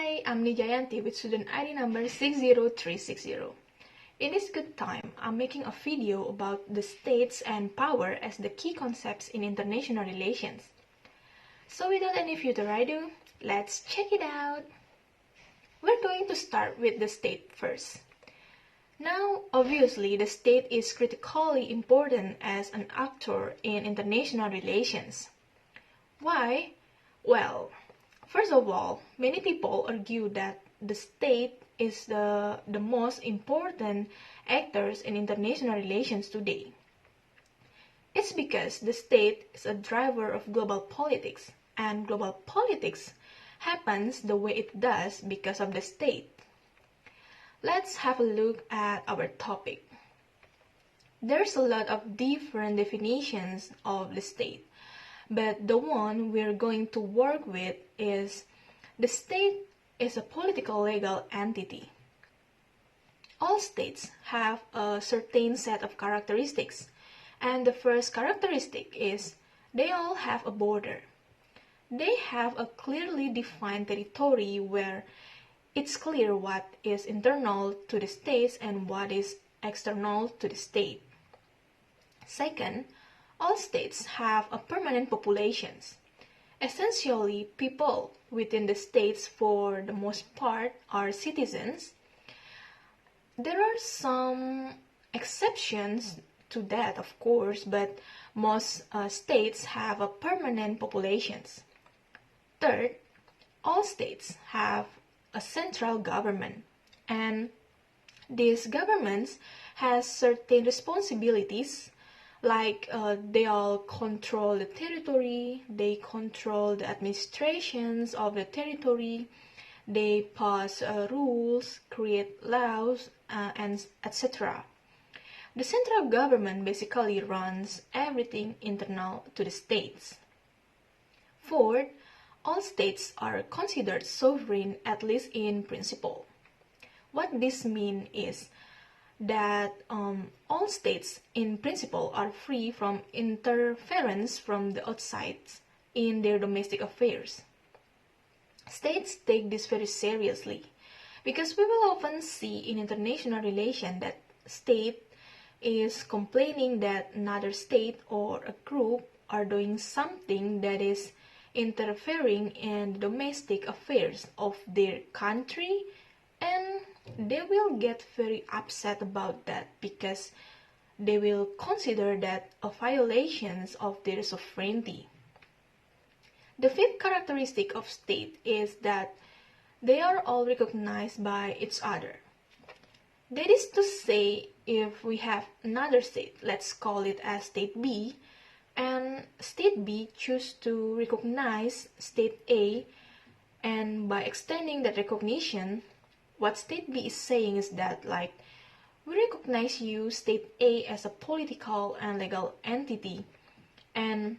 Hi, I'm Nijayanti with student ID number 60360. In this good time, I'm making a video about the states and power as the key concepts in international relations. So without any further ado, let's check it out. We're going to start with the state first. Now, obviously, the state is critically important as an actor in international relations. Why? Well, first of all, many people argue that the state is the most important actors in international relations today. It's because the state is a driver of global politics, and global politics happens the way it does because of the state. Let's have a look at our topic. There's a lot of different definitions of the state. But the one we're going to work with is the state is a political legal entity. All states have a certain set of characteristics, and the first characteristic is they all have a border. They have a clearly defined territory where it's clear what is internal to the states and what is external to the state. Second, all states have a permanent populations. Essentially, people within the states for the most part are citizens. There are some exceptions to that, of course, but most states have a permanent populations. Third, all states have a central government, and these governments has certain responsibilities. Like they all control the territory, they control the administrations of the territory, they pass rules, create laws, and etc. The central government basically runs everything internal to the states. Fourth, all states are considered sovereign, at least in principle. What this means is that all states in principle are free from interference from the outside in their domestic affairs. States take this very seriously because we will often see in international relations that state is complaining that another state or a group are doing something that is interfering in the domestic affairs of their country, and they will get very upset about that because they will consider that a violation of their sovereignty. The fifth characteristic of state is that they are all recognized by each other. That is to say, if we have another state, let's call it as state B, and state B choose to recognize state A, and by extending that recognition, what state B is saying is that, like, we recognize you, state A, as a political and legal entity, and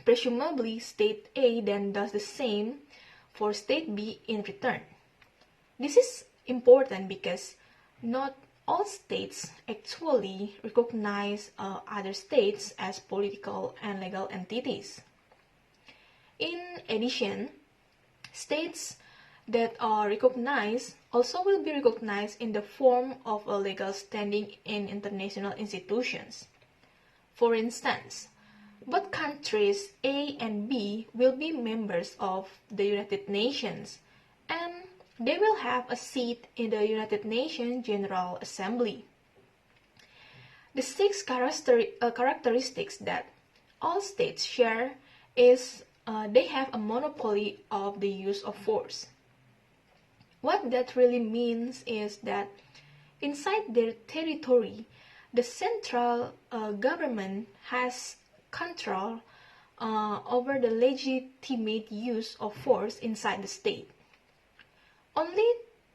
presumably state A then does the same for state B in return. This is important because not all states actually recognize other states as political and legal entities. In addition, states that are recognized also will be recognized in the form of a legal standing in international institutions. For instance, both countries A and B will be members of the United Nations, and they will have a seat in the United Nations General Assembly. The six characteristics that all states share is they have a monopoly of the use of force. What that really means is that inside their territory, the central government has control over the legitimate use of force inside the state. Only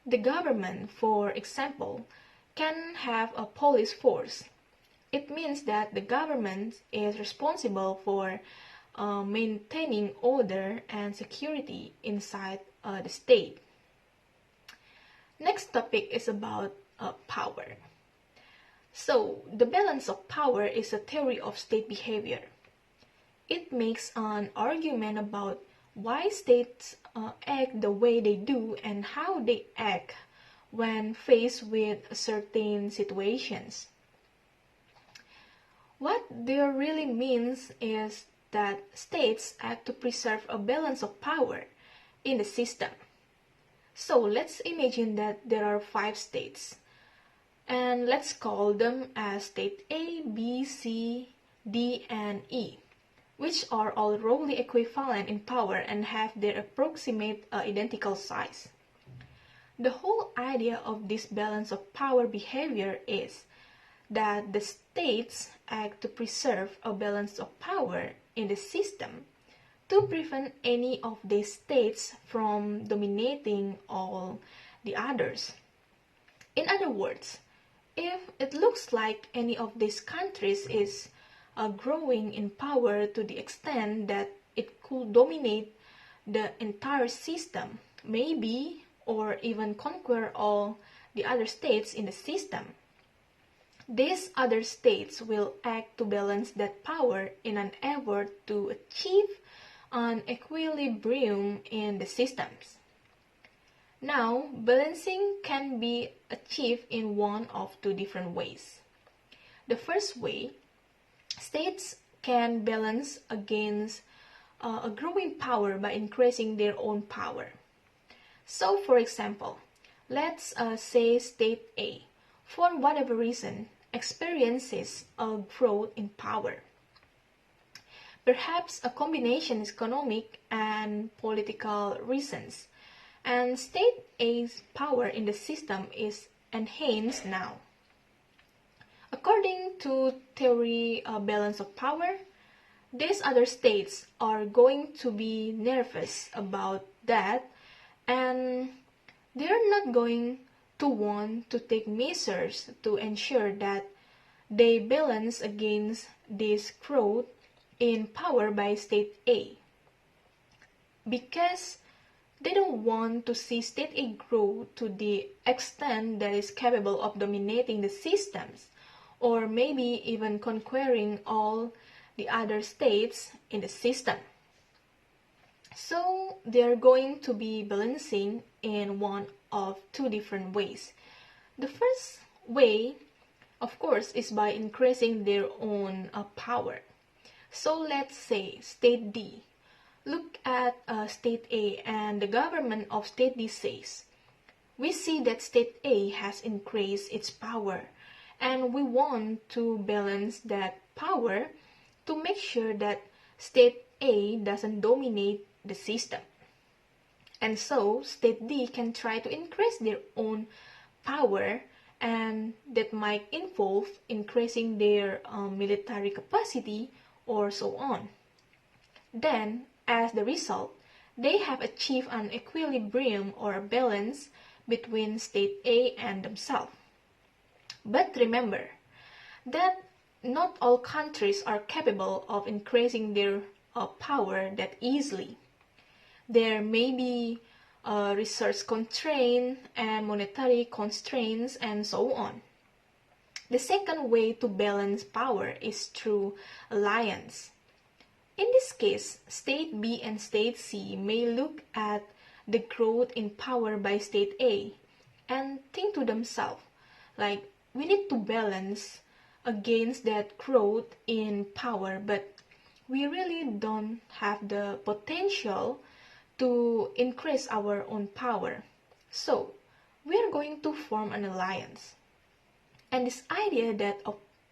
the government, for example, can have a police force. It means that the government is responsible for maintaining order and security inside the state. Next topic is about power. So, the balance of power is a theory of state behavior. It makes an argument about why states act the way they do and how they act when faced with certain situations. What this really means is that states act to preserve a balance of power in the system. So let's imagine that there are 5 states, and let's call them as state A, B, C, D, and E, which are all roughly equivalent in power and have their approximate identical size. The whole idea of this balance of power behavior is that the states act to preserve a balance of power in the system to prevent any of these states from dominating all the others. In other words, if it looks like any of these countries is growing in power to the extent that it could dominate the entire system, maybe, or even conquer all the other states in the system, these other states will act to balance that power in an effort to achieve an equilibrium in the systems. Now, balancing can be achieved in one of 2 different ways. The first way, states can balance against a growing power by increasing their own power. So, for example, let's say state A, for whatever reason, experiences a growth in power. Perhaps a combination of economic and political reasons, and state A's power in the system is enhanced now. According to theory balance of power, these other states are going to be nervous about that, and they're not going to want to take measures to ensure that they balance against this growth in power by state A, because they don't want to see state A grow to the extent that is capable of dominating the systems, or maybe even conquering all the other states in the system. So they're going to be balancing in one of 2 different ways. The first way, of course, is by increasing their own power. So let's say state D. Look at state A, and the government of state D says, we see that state A has increased its power, and we want to balance that power to make sure that state A doesn't dominate the system. And so state D can try to increase their own power, and that might involve increasing their military capacity or so on. Then, as the result, they have achieved an equilibrium or balance between state A and themselves. But remember that not all countries are capable of increasing their power that easily. There may be resource constraints and monetary constraints and so on. The second way to balance power is through alliance. In this case, state B and state C may look at the growth in power by state A and think to themselves, like, we need to balance against that growth in power, but we really don't have the potential to increase our own power. So, we are going to form an alliance. And this idea that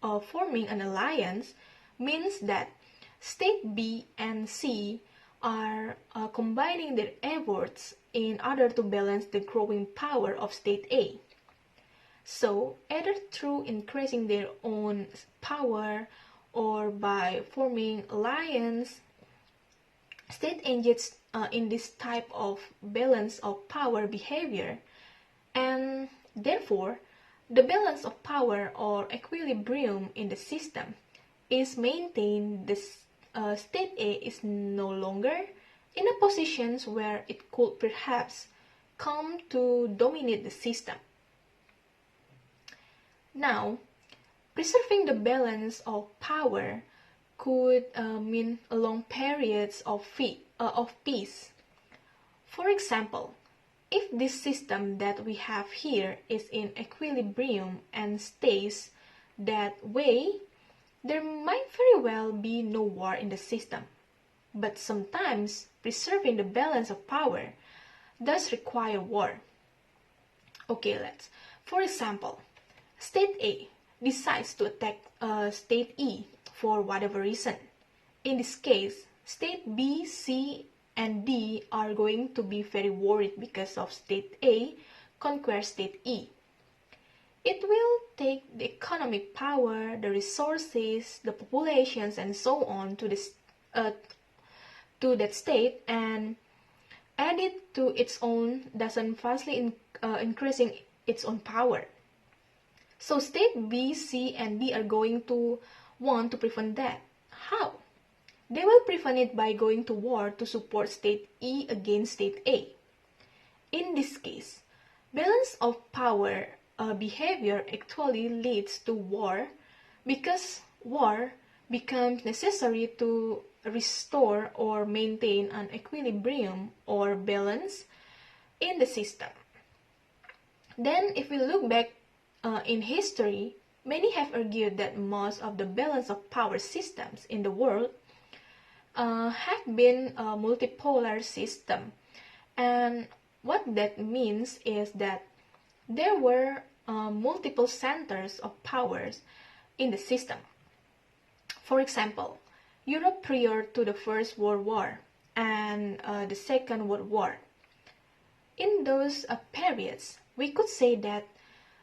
of forming an alliance means that state B and C are combining their efforts in order to balance the growing power of state A. So, either through increasing their own power or by forming alliance, state engages in this type of balance of power behavior, and therefore, the balance of power or equilibrium in the system is maintained. This state A is no longer in a position where it could perhaps come to dominate the system. Now, preserving the balance of power could mean long periods of of peace. For example, if this system that we have here is in equilibrium and stays that way, there might very well be no war in the system. But sometimes preserving the balance of power does require war. Okay, for example, State A decides to attack State E for whatever reason. In this case, State B, C, and D are going to be very worried because of State A conquers State E. It will take the economic power, the resources, the populations, and so on to that state and add it to its own, thus vastly increasing its own power. So State B, C, and D are going to want to prevent that. How? They will prevent it by going to war to support State E against State A. In this case, balance of power behavior actually leads to war because war becomes necessary to restore or maintain an equilibrium or balance in the system. Then, if we look back in history, many have argued that most of the balance of power systems in the world have been a multipolar system. And what that means is that there were multiple centers of powers in the system. For example, Europe prior to the First World War and the Second World War. In those periods, we could say that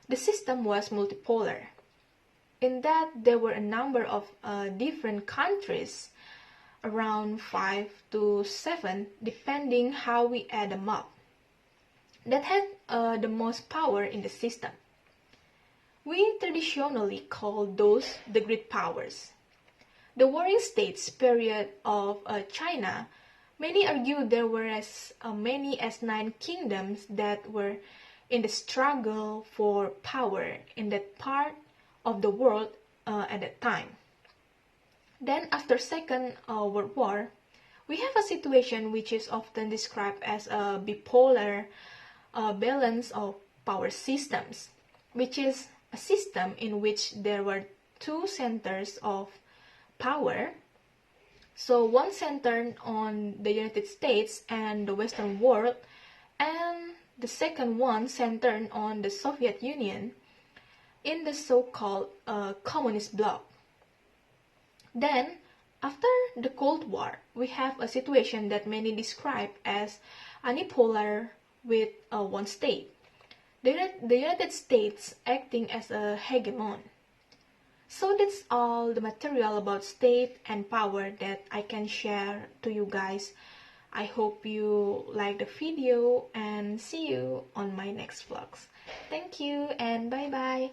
the system was multipolar, in that there were a number of different countries, around 5 to 7, depending how we add them up, that had the most power in the system. We traditionally call those the great powers. The warring states period of China, many argue there were as many as 9 kingdoms that were in the struggle for power in that part of the world at that time. Then after Second World War, we have a situation which is often described as a bipolar balance of power systems, which is a system in which there were 2 centers of power. So one centered on the United States and the Western world, and the second one centered on the Soviet Union in the so-called communist bloc. Then, after the Cold War, we have a situation that many describe as unipolar with one state, the United States acting as a hegemon. So that's all the material about state and power that I can share to you guys. I hope you like the video and see you on my next vlogs. Thank you and bye bye.